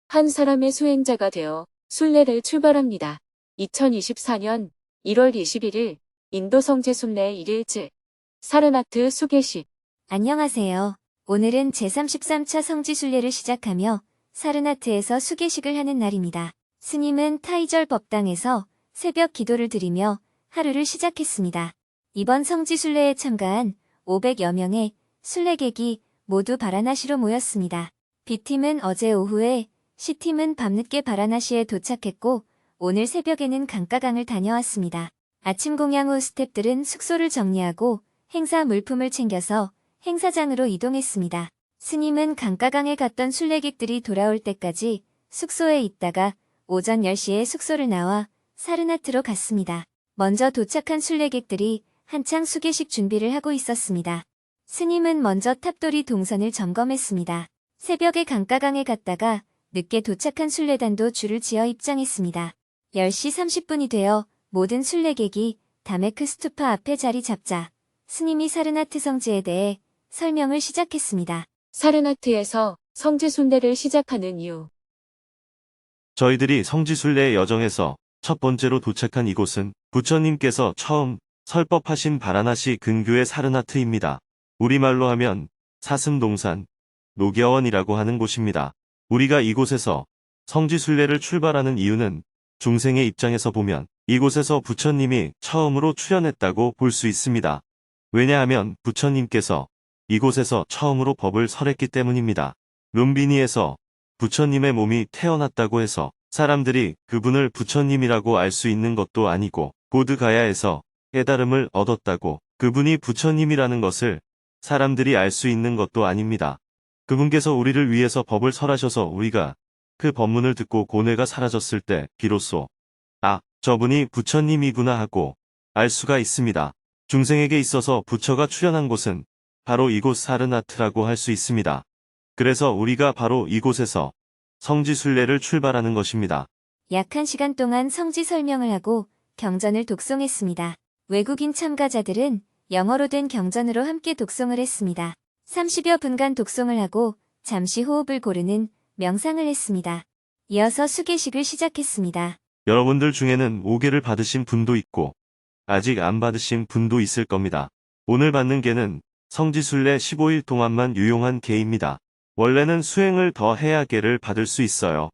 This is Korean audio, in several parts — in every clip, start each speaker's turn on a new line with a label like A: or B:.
A: 한 사람의 수행자가 되어 순례를 출발합니다. 2024년 1월 21일 인도 성지 순례 1일째 사르나트 수계식.
B: 안녕하세요. 오늘은 제33차 성지순례를 시작하며 사르나트에서 수계식을 하는 날입니다. 스님은 타이절 법당에서 새벽 기도를 드리며 하루를 시작했습니다. 이번 성지순례에 참가한 500여 명의 순례객이 모두 바라나시로 모였습니다. B팀은 어제 오후에, C팀은 밤늦게 바라나시에 도착했고 오늘 새벽에는 강가강을 다녀왔습니다. 아침 공양 후 스태프들은 숙소를 정리하고 행사 물품을 챙겨서 행사장으로 이동했습니다. 스님은 강가강에 갔던 순례객들이 돌아올 때까지 숙소에 있다가 오전 10시에 숙소를 나와 사르나트로 갔습니다. 먼저 도착한 순례객들이 한창 수계식 준비를 하고 있었습니다. 스님은 먼저 탑돌이 동선을 점검했습니다. 새벽에 강가강에 갔다가 늦게 도착한 순례단도 줄을 지어 입장했습니다. 10시 30분이 되어 모든 순례객이 다메크 스투파 앞에 자리 잡자 스님이 사르나트 성지에 대해 설명을 시작했습니다.
A: 사르나트에서 성지 순례를 시작하는 이유.
C: 저희들이 성지순례의 여정에서 첫 번째로 도착한 이곳은 부처님께서 처음 설법하신 바라나시 근교의 사르나트입니다. 우리말로 하면 사슴동산, 녹여원이라고 하는 곳입니다. 우리가 이곳에서 성지순례를 출발하는 이유는 중생의 입장에서 보면 이곳에서 부처님이 처음으로 출현했다고 볼 수 있습니다. 왜냐하면 부처님께서 이곳에서 처음으로 법을 설했기 때문입니다. 룸비니에서 부처님의 몸이 태어났다고 해서 사람들이 그분을 부처님이라고 알 수 있는 것도 아니고 보드가야에서 깨달음을 얻었다고 그분이 부처님이라는 것을 사람들이 알 수 있는 것도 아닙니다. 그분께서 우리를 위해서 법을 설하셔서 우리가 그 법문을 듣고 고뇌가 사라졌을 때 비로소 저분이 부처님이구나 하고 알 수가 있습니다. 중생에게 있어서 부처가 출현한 곳은 바로 이곳 사르나트라고 할 수 있습니다. 그래서 우리가 바로 이곳에서 성지순례를 출발하는 것입니다.
B: 약 1시간 동안 성지 설명을 하고 경전을 독송했습니다. 외국인 참가자들은 영어로 된 경전으로 함께 독송을 했습니다. 30여 분간 독송을 하고 잠시 호흡을 고르는 명상을 했습니다. 이어서 수계식을 시작했습니다.
C: 여러분들 중에는 5개를 받으신 분도 있고 아직 안 받으신 분도 있을 겁니다. 오늘 받는 개는 성지순례 15일 동안만 유용한 개입니다. 원래는 수행을 더 해야 개를 받을 수 있어요.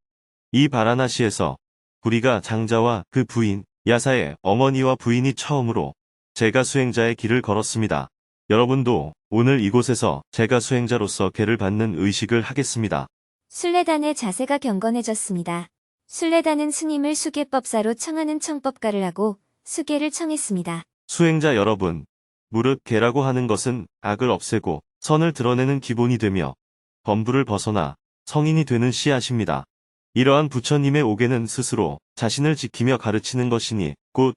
C: 이 바라나시에서 구리가 장자와 그 부인, 야사의 어머니와 부인이 처음으로 제가 수행자의 길을 걸었습니다. 여러분도 오늘 이곳에서 제가 수행자로서 개를 받는 의식을 하겠습니다.
B: 순례단의 자세가 경건해졌습니다. 순례단은 스님을 수계법사로 청하는 청법가를 하고 수계를 청했습니다.
C: 수행자 여러분, 무릇 개라고 하는 것은 악을 없애고 선을 드러내는 기본이 되며 범부를 벗어나 성인이 되는 씨앗입니다. 이러한 부처님의 오개는 스스로 자신을 지키며 가르치는 것이니 곧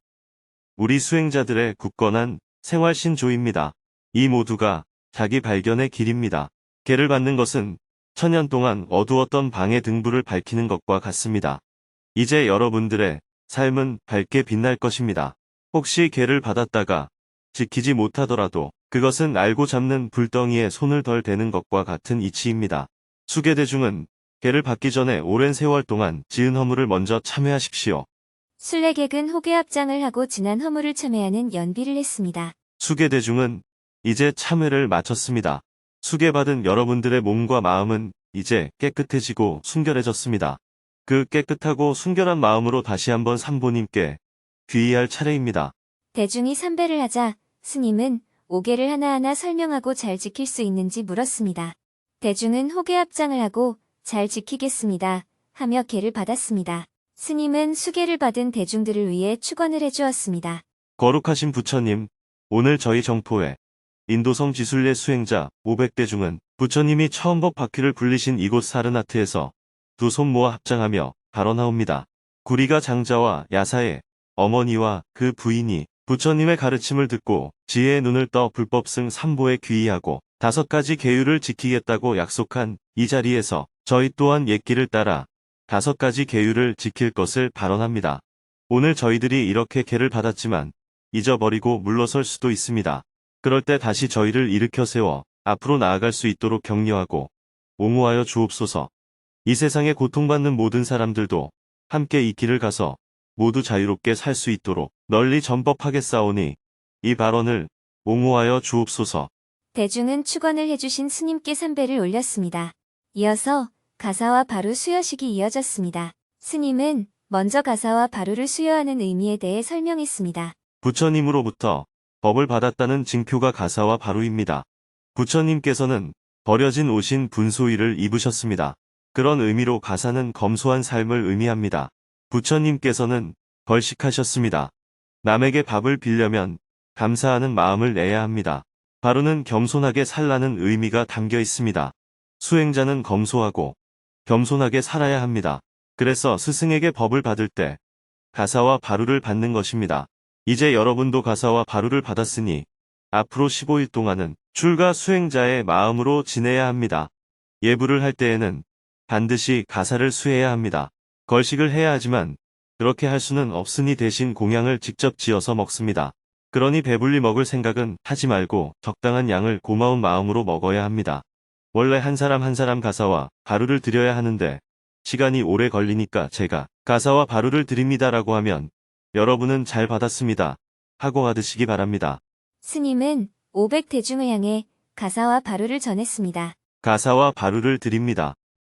C: 우리 수행자들의 굳건한 생활신조입니다. 이 모두가 자기 발견의 길입니다. 개를 받는 것은 천년 동안 어두웠던 방의 등불을 밝히는 것과 같습니다. 이제 여러분들의 삶은 밝게 빛날 것입니다. 혹시 개를 받았다가 지키지 못하더라도 그것은 알고 잡는 불덩이에 손을 덜 대는 것과 같은 이치입니다. 수계대중은 개를 받기 전에 오랜 세월 동안 지은 허물을 먼저 참회하십시오.
B: 순례객은 호계합장을 하고 지난 허물을 참회하는 연비를 했습니다.
C: 수계대중은 이제 참회를 마쳤습니다. 수계받은 여러분들의 몸과 마음은 이제 깨끗해지고 순결해졌습니다. 그 깨끗하고 순결한 마음으로 다시 한번 삼보님께 귀의할 차례입니다.
B: 대중이 삼배를 하자 스님은 오계를 하나하나 설명하고 잘 지킬 수 있는지 물었습니다. 대중은 호계합장을 하고 잘 지키겠습니다 하며 계를 받았습니다. 스님은 수계를 받은 대중들을 위해 축원을 해주었습니다.
C: 거룩하신 부처님, 오늘 저희 정포에 인도성 지순례 수행자 500대중은 부처님이 처음 법 바퀴를 굴리신 이곳 사르나트에서 두 손 모아 합장하며 발언하옵니다. 구리가 장자와 야사의 어머니와 그 부인이 부처님의 가르침을 듣고 지혜의 눈을 떠 불법승 3보에 귀의하고 5가지 계율을 지키겠다고 약속한 이 자리에서 저희 또한 옛길을 따라 5가지 계율을 지킬 것을 발언합니다. 오늘 저희들이 이렇게 계를 받았지만 잊어버리고 물러설 수도 있습니다. 그럴 때 다시 저희를 일으켜 세워 앞으로 나아갈 수 있도록 격려하고 옹호하여 주옵소서. 이 세상에 고통받는 모든 사람들도 함께 이 길을 가서 모두 자유롭게 살 수 있도록 널리 전법하겠사오니 이 발언을 옹호하여 주옵소서.
B: 대중은 축원을 해주신 스님께 삼배를 올렸습니다. 이어서 가사와 바루 수여식이 이어졌습니다. 스님은 먼저 가사와 바루를 수여하는 의미에 대해 설명했습니다.
C: 부처님으로부터 법을 받았다는 징표가 가사와 바루입니다. 부처님께서는 버려진 옷인 분소위를 입으셨습니다. 그런 의미로 가사는 검소한 삶을 의미합니다. 부처님께서는 벌식하셨습니다. 남에게 밥을 빌려면 감사하는 마음을 내야 합니다. 바루는 겸손하게 살라는 의미가 담겨 있습니다. 수행자는 검소하고 겸손하게 살아야 합니다. 그래서 스승에게 법을 받을 때 가사와 바루를 받는 것입니다. 이제 여러분도 가사와 바루를 받았으니 앞으로 15일 동안은 출가 수행자의 마음으로 지내야 합니다. 예불을 할 때에는 반드시 가사를 수해야 합니다. 걸식을 해야 하지만 그렇게 할 수는 없으니 대신 공양을 직접 지어서 먹습니다. 그러니 배불리 먹을 생각은 하지 말고 적당한 양을 고마운 마음으로 먹어야 합니다. 원래 한 사람 한 사람 가사와 바루를 드려야 하는데 시간이 오래 걸리니까 제가 가사와 바루를 드립니다라고 하면 여러분은 잘 받았습니다 하고 받으시기 바랍니다.
B: 스님은 500대중을 향해 가사와 바루를 전했습니다.
C: 가사와 바루를 드립니다.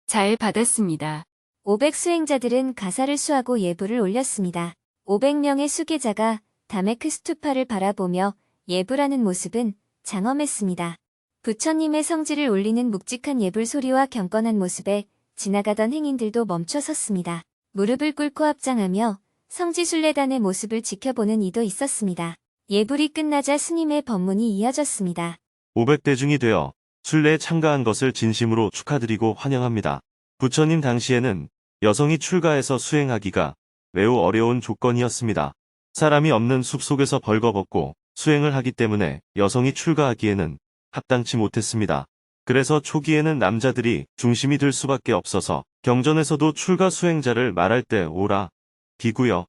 A: 잘 받았습니다.
B: 500 수행자들은 가사를 수하고 예불을 올렸습니다. 500명의 수계자가 다메크 스투파를 바라보며 예불하는 모습은 장엄했습니다. 부처님의 성지를 울리는 묵직한 예불 소리와 경건한 모습에 지나가던 행인들도 멈춰 섰습니다. 무릎을 꿇고 합장하며 성지순례단의 모습을 지켜보는 이도 있었습니다. 예불이 끝나자 스님의 법문이 이어졌습니다.
C: 500대중이 되어 순례에 참가한 것을 진심으로 축하드리고 환영합니다. 부처님 당시에는 여성이 출가해서 수행하기가 매우 어려운 조건이었습니다. 사람이 없는 숲속에서 벌거벗고 수행을 하기 때문에 여성이 출가하기에는 합당치 못했습니다. 그래서 초기에는 남자들이 중심이 될 수밖에 없어서 경전에서도 출가 수행자를 말할 때 오라, 비구여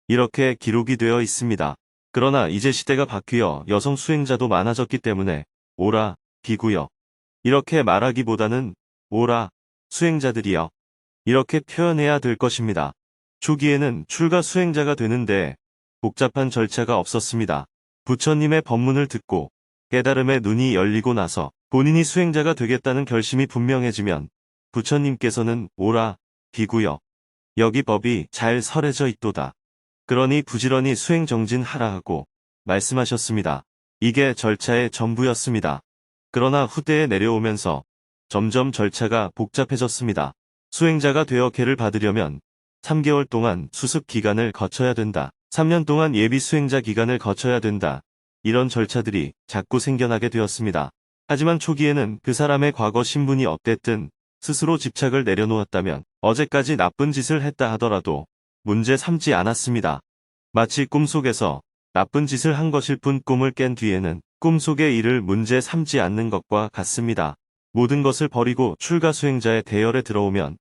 C: 이렇게 기록이 되어 있습니다. 그러나 이제 시대가 바뀌어 여성 수행자도 많아졌기 때문에 오라, 비구여 이렇게 말하기보다는 오라, 수행자들이여 이렇게 표현해야 될 것입니다. 초기에는 출가 수행자가 되는데 복잡한 절차가 없었습니다. 부처님의 법문을 듣고 깨달음의 눈이 열리고 나서 본인이 수행자가 되겠다는 결심이 분명해지면 부처님께서는 오라, 비구여 여기 법이 잘 설해져 있도다. 그러니 부지런히 수행 정진하라 하고 말씀하셨습니다. 이게 절차의 전부였습니다. 그러나 후대에 내려오면서 점점 절차가 복잡해졌습니다. 수행자가 되어 계를 받으려면 3개월 동안 수습 기간을 거쳐야 된다. 3년 동안 예비 수행자 기간을 거쳐야 된다. 이런 절차들이 자꾸 생겨나게 되었습니다. 하지만 초기에는 그 사람의 과거 신분이 어땠든 스스로 집착을 내려놓았다면 어제까지 나쁜 짓을 했다 하더라도 문제 삼지 않았습니다. 마치 꿈속에서 나쁜 짓을 한 것일 뿐 꿈을 깬 뒤에는 꿈속의 일을 문제 삼지 않는 것과 같습니다. 모든 것을 버리고 출가 수행자의 대열에 들어오면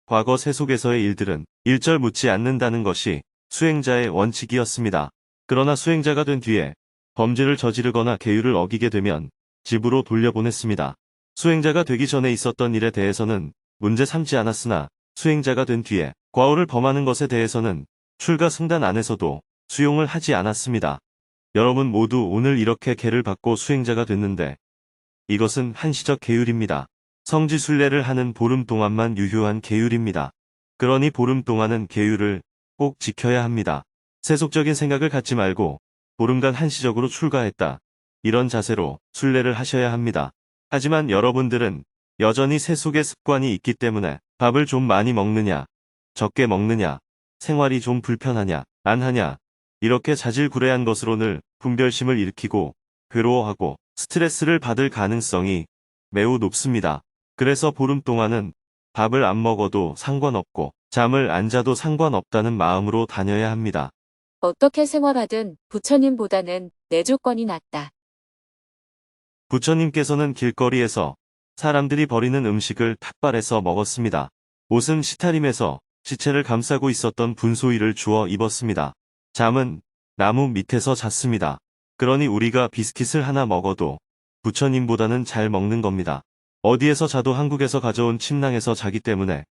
C: 과거 세속에서의 일들은 일절 묻지 않는다는 것이 수행자의 원칙이었습니다. 그러나 수행자가 된 뒤에 범죄를 저지르거나 계율을 어기게 되면 집으로 돌려보냈습니다. 수행자가 되기 전에 있었던 일에 대해서는 문제 삼지 않았으나 수행자가 된 뒤에 과오를 범하는 것에 대해서는 출가 승단 안에서도 수용을 하지 않았습니다. 여러분 모두 오늘 이렇게 계를 받고 수행자가 됐는데 이것은 한시적 계율입니다. 성지순례를 하는 보름 동안만 유효한 계율입니다. 그러니 보름 동안은 계율을 꼭 지켜야 합니다. 세속적인 생각을 갖지 말고 보름간 한시적으로 출가했다. 이런 자세로 순례를 하셔야 합니다. 하지만 여러분들은 여전히 세속의 습관이 있기 때문에 밥을 좀 많이 먹느냐, 적게 먹느냐, 생활이 좀 불편하냐, 안 하냐, 이렇게 자질구레한 것으로 늘 분별심을 일으키고 괴로워하고 스트레스를 받을 가능성이 매우 높습니다. 그래서 보름 동안은 밥을 안 먹어도 상관없고 잠을 안 자도 상관없다는 마음으로 다녀야 합니다.
A: 어떻게 생활하든 부처님보다는 내 조건이 낫다.
C: 부처님께서는 길거리에서 사람들이 버리는 음식을 탁발해서 먹었습니다. 옷은 시타림에서 시체를 감싸고 있었던 분소일을 주워 입었습니다. 잠은 나무 밑에서 잤습니다. 그러니 우리가 비스킷을 하나 먹어도 부처님보다는 잘 먹는 겁니다. 어디에서 자도 한국에서 가져온 침낭에서 자기 때문에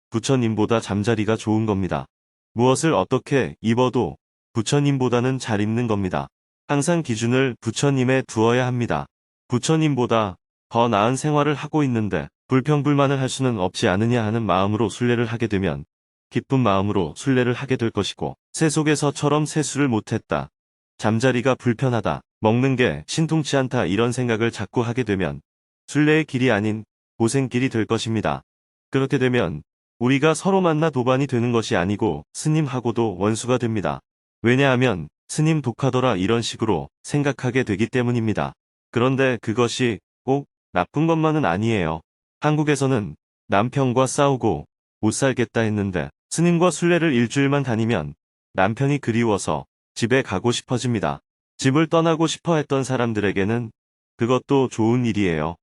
C: 부처님보다 잠자리가 좋은 겁니다. 무엇을 어떻게 입어도 부처님보다는 잘 입는 겁니다. 항상 기준을 부처님에 두어야 합니다. 부처님보다 더 나은 생활을 하고 있는데 불평불만을 할 수는 없지 않느냐 하는 마음으로 순례를 하게 되면 기쁜 마음으로 순례를 하게 될 것이고, 새 속에서처럼 세수를 못했다, 잠자리가 불편하다, 먹는 게 신통치 않다 이런 생각을 자꾸 하게 되면 순례의 길이 아닌 고생길이 될 것입니다. 그렇게 되면 우리가 서로 만나 도반이 되는 것이 아니고 스님하고도 원수가 됩니다. 왜냐하면 스님 독하더라 이런 식으로 생각하게 되기 때문입니다. 그런데 그것이 꼭 나쁜 것만은 아니에요. 한국에서는 남편과 싸우고 못 살겠다 했는데 스님과 순례를 일주일만 다니면 남편이 그리워서 집에 가고 싶어집니다. 집을 떠나고 싶어 했던 사람들에게는 그것도 좋은 일이에요.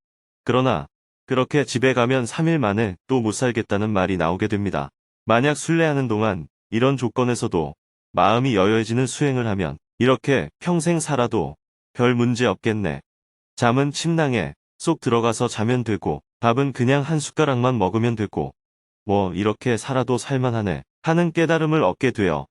C: 그러나 그렇게 집에 가면 3일 만에 또 못 살겠다는 말이 나오게 됩니다. 만약 순례하는 동안 이런 조건에서도 마음이 여여해지는 수행을 하면 이렇게 평생 살아도 별 문제 없겠네. 잠은 침낭에 쏙 들어가서 자면 되고, 밥은 그냥 한 숟가락만 먹으면 되고, 뭐 이렇게 살아도 살만하네 하는 깨달음을 얻게 되어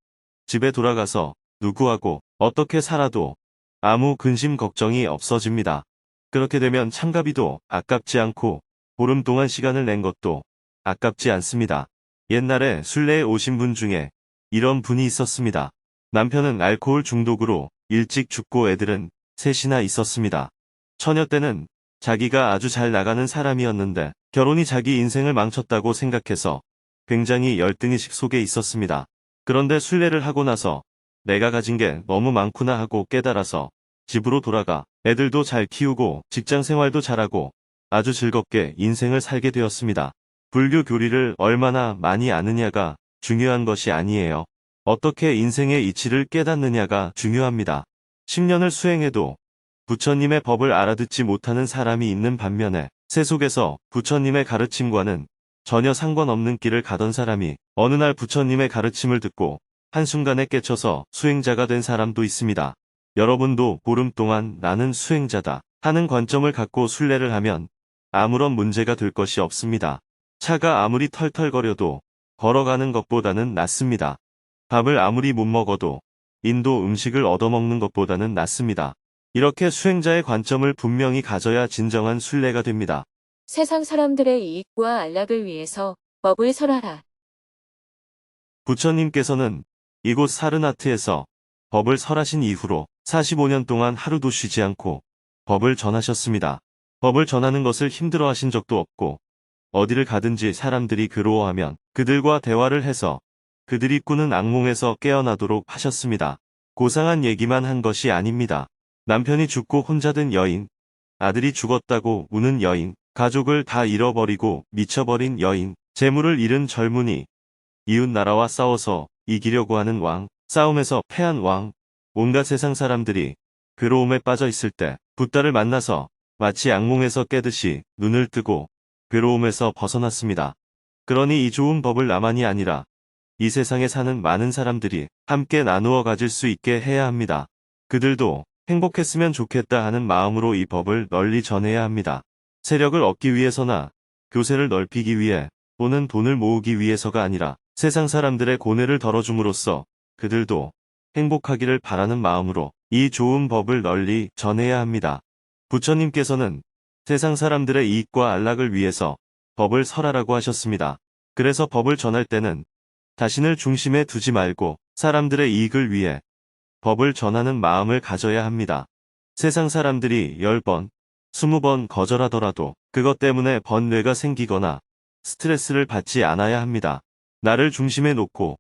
C: 집에 돌아가서 누구하고 어떻게 살아도 아무 근심 걱정이 없어집니다. 그렇게 되면 참가비도 아깝지 않고 보름 동안 시간을 낸 것도 아깝지 않습니다. 옛날에 순례에 오신 분 중에 이런 분이 있었습니다. 남편은 알코올 중독으로 일찍 죽고 애들은 셋이나 있었습니다. 처녀 때는 자기가 아주 잘 나가는 사람이었는데 결혼이 자기 인생을 망쳤다고 생각해서 굉장히 열등의식 속에 있었습니다. 그런데 순례를 하고 나서 내가 가진 게 너무 많구나 하고 깨달아서 집으로 돌아가 애들도 잘 키우고 직장 생활도 잘하고 아주 즐겁게 인생을 살게 되었습니다. 불교 교리를 얼마나 많이 아느냐가 중요한 것이 아니에요. 어떻게 인생의 이치를 깨닫느냐가 중요합니다. 10년을 수행해도 부처님의 법을 알아듣지 못하는 사람이 있는 반면에 새 속에서 부처님의 가르침과는 전혀 상관없는 길을 가던 사람이 어느 날 부처님의 가르침을 듣고 한순간에 깨쳐서 수행자가 된 사람도 있습니다. 여러분도 보름 동안 나는 수행자다 하는 관점을 갖고 순례를 하면 아무런 문제가 될 것이 없습니다. 차가 아무리 털털거려도 걸어가는 것보다는 낫습니다. 밥을 아무리 못 먹어도 인도 음식을 얻어먹는 것보다는 낫습니다. 이렇게 수행자의 관점을 분명히 가져야 진정한 순례가 됩니다.
A: 세상 사람들의 이익과 안락을 위해서 법을 설하라.
C: 부처님께서는 이곳 사르나트에서 법을 설하신 이후로 45년 동안 하루도 쉬지 않고 법을 전하셨습니다. 법을 전하는 것을 힘들어 하신 적도 없고, 어디를 가든지 사람들이 괴로워하면 그들과 대화를 해서 그들이 꾸는 악몽에서 깨어나도록 하셨습니다. 고상한 얘기만 한 것이 아닙니다. 남편이 죽고 혼자 된 여인, 아들이 죽었다고 우는 여인, 가족을 다 잃어버리고 미쳐버린 여인, 재물을 잃은 젊은이, 이웃나라와 싸워서 이기려고 하는 왕, 싸움에서 패한 왕, 온갖 세상 사람들이 괴로움에 빠져 있을 때 붓다를 만나서 마치 악몽에서 깨듯이 눈을 뜨고 괴로움에서 벗어났습니다. 그러니 이 좋은 법을 나만이 아니라 이 세상에 사는 많은 사람들이 함께 나누어 가질 수 있게 해야 합니다. 그들도 행복했으면 좋겠다 하는 마음으로 이 법을 널리 전해야 합니다. 세력을 얻기 위해서나 교세를 넓히기 위해 또는 돈을 모으기 위해서가 아니라 세상 사람들의 고뇌를 덜어줌으로써 그들도 행복하기를 바라는 마음으로 이 좋은 법을 널리 전해야 합니다. 부처님께서는 세상 사람들의 이익과 안락을 위해서 법을 설하라고 하셨습니다. 그래서 법을 전할 때는 자신을 중심에 두지 말고 사람들의 이익을 위해 법을 전하는 마음을 가져야 합니다. 세상 사람들이 10번, 20번 거절하더라도 그것 때문에 번뇌가 생기거나 스트레스를 받지 않아야 합니다. 나를 중심에 놓고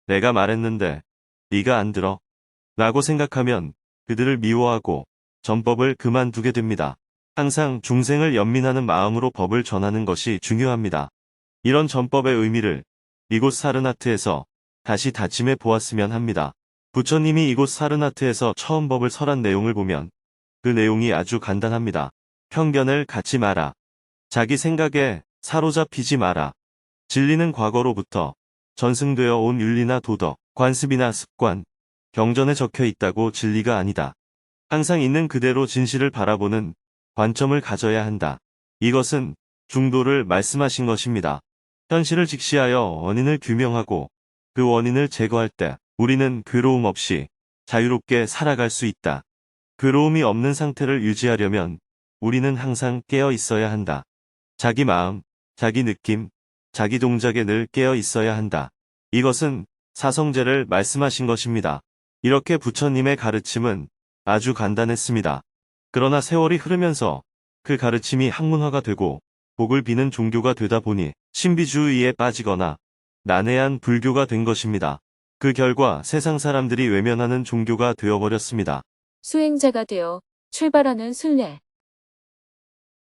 C: 내가 말했는데 네가 안 들어 라고 생각하면 그들을 미워하고 전법을 그만두게 됩니다. 항상 중생을 연민하는 마음으로 법을 전하는 것이 중요합니다. 이런 전법의 의미를 이곳 사르나트에서 다시 다짐해 보았으면 합니다. 부처님이 이곳 사르나트에서 처음 법을 설한 내용을 보면 그 내용이 아주 간단합니다. 편견을 갖지 마라. 자기 생각에 사로잡히지 마라. 진리는 과거로부터 전승되어 온 윤리나 도덕, 관습이나 습관, 경전에 적혀 있다고 진리가 아니다. 항상 있는 그대로 진실을 바라보는 관점을 가져야 한다. 이것은 중도를 말씀하신 것입니다. 현실을 직시하여 원인을 규명하고 그 원인을 제거할 때 우리는 괴로움 없이 자유롭게 살아갈 수 있다. 괴로움이 없는 상태를 유지하려면 우리는 항상 깨어 있어야 한다. 자기 마음, 자기 느낌, 자기 동작에 늘 깨어 있어야 한다. 이것은 사성제를 말씀하신 것입니다. 이렇게 부처님의 가르침은 아주 간단했습니다. 그러나 세월이 흐르면서 그 가르침이 학문화가 되고 복을 비는 종교가 되다 보니 신비주의에 빠지거나 난해한 불교가 된 것입니다. 그 결과 세상 사람들이 외면하는 종교가 되어버렸습니다.
A: 수행자가 되어 출발하는 순례.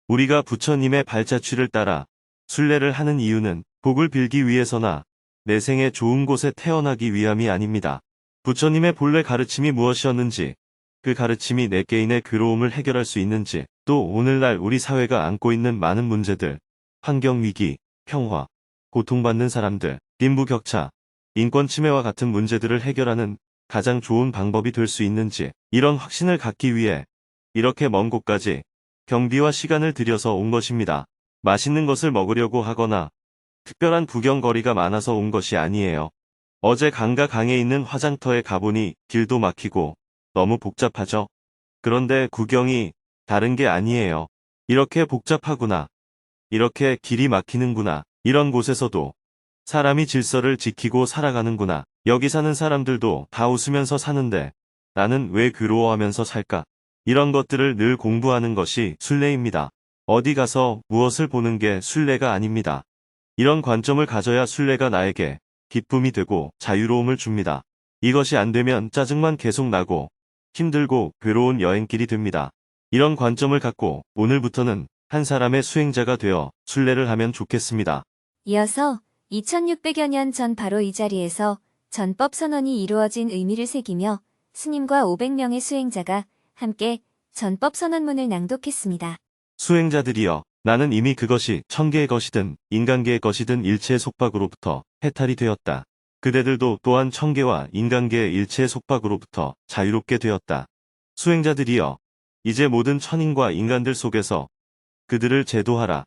C: 우리가 부처님의 발자취를 따라 순례를 하는 이유는 복을 빌기 위해서나 내 생에 좋은 곳에 태어나기 위함이 아닙니다. 부처님의 본래 가르침이 무엇이었는지, 그 가르침이 내 개인의 괴로움을 해결할 수 있는지, 또 오늘날 우리 사회가 안고 있는 많은 문제들, 환경위기, 평화, 고통받는 사람들, 빈부격차, 인권침해와 같은 문제들을 해결하는 가장 좋은 방법이 될 수 있는지, 이런 확신을 갖기 위해 이렇게 먼 곳까지 경비와 시간을 들여서 온 것입니다. 맛있는 것을 먹으려고 하거나 특별한 구경거리가 많아서 온 것이 아니에요. 어제 강가 강에 있는 화장터에 가보니 길도 막히고 너무 복잡하죠? 그런데 구경이 다른 게 아니에요. 이렇게 복잡하구나. 이렇게 길이 막히는구나. 이런 곳에서도 사람이 질서를 지키고 살아가는구나. 여기 사는 사람들도 다 웃으면서 사는데 나는 왜 괴로워하면서 살까? 이런 것들을 늘 공부하는 것이 순례입니다. 어디 가서 무엇을 보는 게 순례가 아닙니다. 이런 관점을 가져야 순례가 나에게 기쁨이 되고 자유로움을 줍니다. 이것이 안 되면 짜증만 계속 나고 힘들고 괴로운 여행길이 됩니다. 이런 관점을 갖고 오늘부터는 한 사람의 수행자가 되어 순례를 하면 좋겠습니다.
B: 이어서 2600여 년 전 바로 이 자리에서 전법 선언이 이루어진 의미를 새기며 스님과 500명의 수행자가 함께 전법 선언문을 낭독했습니다.
C: 수행자들이여, 나는 이미 그것이 천계의 것이든 인간계의 것이든 일체의 속박으로부터 해탈이 되었다. 그대들도 또한 천계와 인간계의 일체의 속박으로부터 자유롭게 되었다. 수행자들이여, 이제 모든 천인과 인간들 속에서 그들을 제도하라.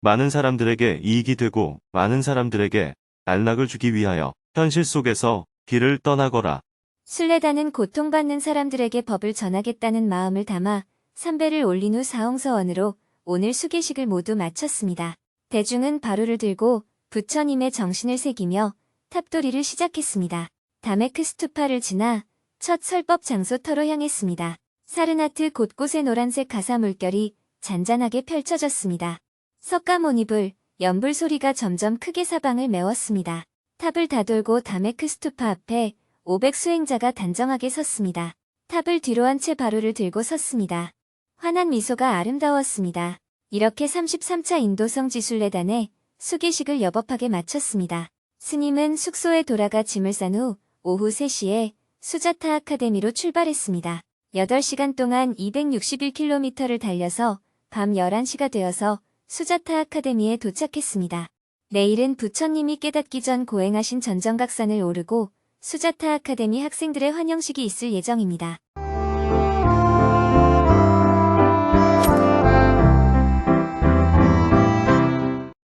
C: 많은 사람들에게 이익이 되고 많은 사람들에게 안락을 주기 위하여 현실 속에서 길을 떠나거라.
B: 순례단은 고통받는 사람들에게 법을 전하겠다는 마음을 담아 삼배를 올린 후 사홍서원으로 오늘 수계식을 모두 마쳤습니다. 대중은 바루를 들고 부처님의 정신을 새기며 탑도리를 시작했습니다. 다메크 스투파를 지나 첫 설법 장소터로 향했습니다. 사르나트 곳곳에 노란색 가사 물결이 잔잔하게 펼쳐졌습니다. 석가모니불, 연불 소리가 점점 크게 사방을 메웠습니다. 탑을 다돌고 다메크 스투파 앞에 500 수행자가 단정하게 섰습니다. 탑을 뒤로 한 채 바루를 들고 섰습니다. 환한 미소가 아름다웠습니다. 이렇게 33차 인도성 지순례단의 수계식을 여법하게 마쳤습니다. 스님은 숙소에 돌아가 짐을 싼 후 오후 3시에 수자타 아카데미로 출발했습니다. 8시간 동안 261km를 달려서 밤 11시가 되어서 수자타 아카데미에 도착했습니다. 내일은 부처님이 깨닫기 전 고행하신 전정각산을 오르고 수자타 아카데미 학생들의 환영식이 있을 예정입니다.